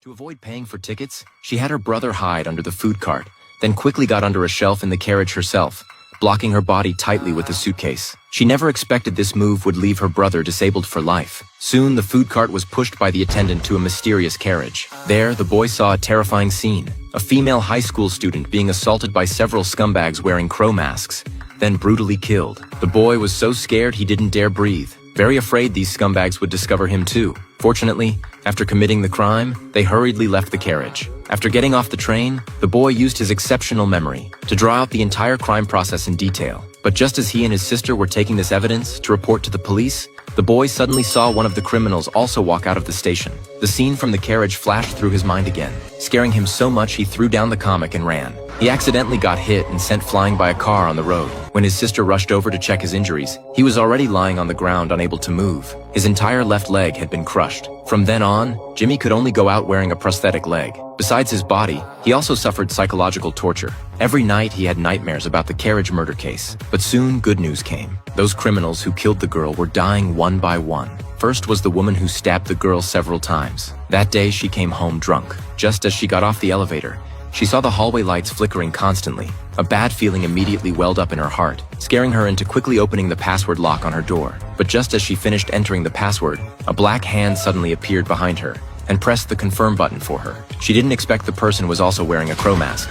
To avoid paying for tickets, she had her brother hide under the food cart, then quickly got under a shelf in the carriage herself, blocking her body tightly with the suitcase. She never expected this move would leave her brother disabled for life. Soon, the food cart was pushed by the attendant to a mysterious carriage. There, the boy saw a terrifying scene. A female high school student being assaulted by several scumbags wearing crow masks, then brutally killed. The boy was so scared he didn't dare breathe, very afraid these scumbags would discover him too. Fortunately, after committing the crime, they hurriedly left the carriage. After getting off the train, the boy used his exceptional memory to draw out the entire crime process in detail. But just as he and his sister were taking this evidence to report to the police, the boy suddenly saw one of the criminals also walk out of the station. The scene from the carriage flashed through his mind again, scaring him so much he threw down the comic and ran. He accidentally got hit and sent flying by a car on the road. When his sister rushed over to check his injuries, he was already lying on the ground unable to move. His entire left leg had been crushed. From then on, Jimmy could only go out wearing a prosthetic leg. Besides his body, he also suffered psychological torture. Every night he had nightmares about the carriage murder case. But soon good news came. Those criminals who killed the girl were dying one by one. First was the woman who stabbed the girl several times. That day she came home drunk. Just as she got off the elevator, she saw the hallway lights flickering constantly. A bad feeling immediately welled up in her heart, scaring her into quickly opening the password lock on her door. But just as she finished entering the password, a black hand suddenly appeared behind her and pressed the confirm button for her. She didn't expect the person was also wearing a crow mask.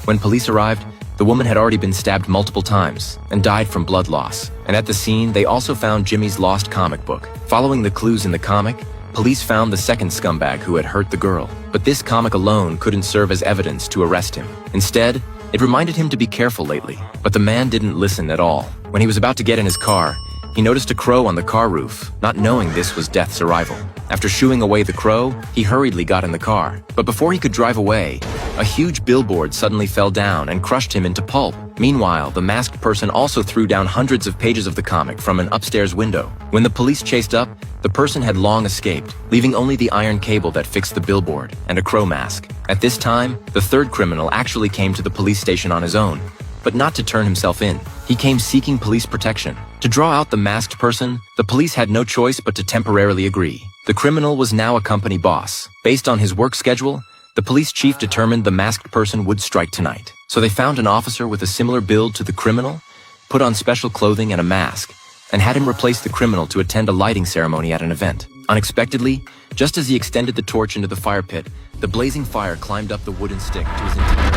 When police arrived, the woman had already been stabbed multiple times and died from blood loss. And at the scene, they also found Jimmy's lost comic book. Following the clues in the comic, police found the second scumbag who had hurt the girl. But this comic alone couldn't serve as evidence to arrest him. Instead, it reminded him to be careful lately. But the man didn't listen at all. When he was about to get in his car, he noticed a crow on the car roof, not knowing this was Death's arrival. After shooing away the crow, he hurriedly got in the car. But before he could drive away, a huge billboard suddenly fell down and crushed him into pulp. Meanwhile, the masked person also threw down hundreds of pages of the comic from an upstairs window. When the police chased up, the person had long escaped, leaving only the iron cable that fixed the billboard and a crow mask. At this time, the third criminal actually came to the police station on his own, but not to turn himself in. He came seeking police protection. To draw out the masked person, the police had no choice but to temporarily agree. The criminal was now a company boss. Based on his work schedule, the police chief determined the masked person would strike tonight. So they found an officer with a similar build to the criminal, put on special clothing and a mask, and had him replace the criminal to attend a lighting ceremony at an event. Unexpectedly, just as he extended the torch into the fire pit, the blazing fire climbed up the wooden stick to his entire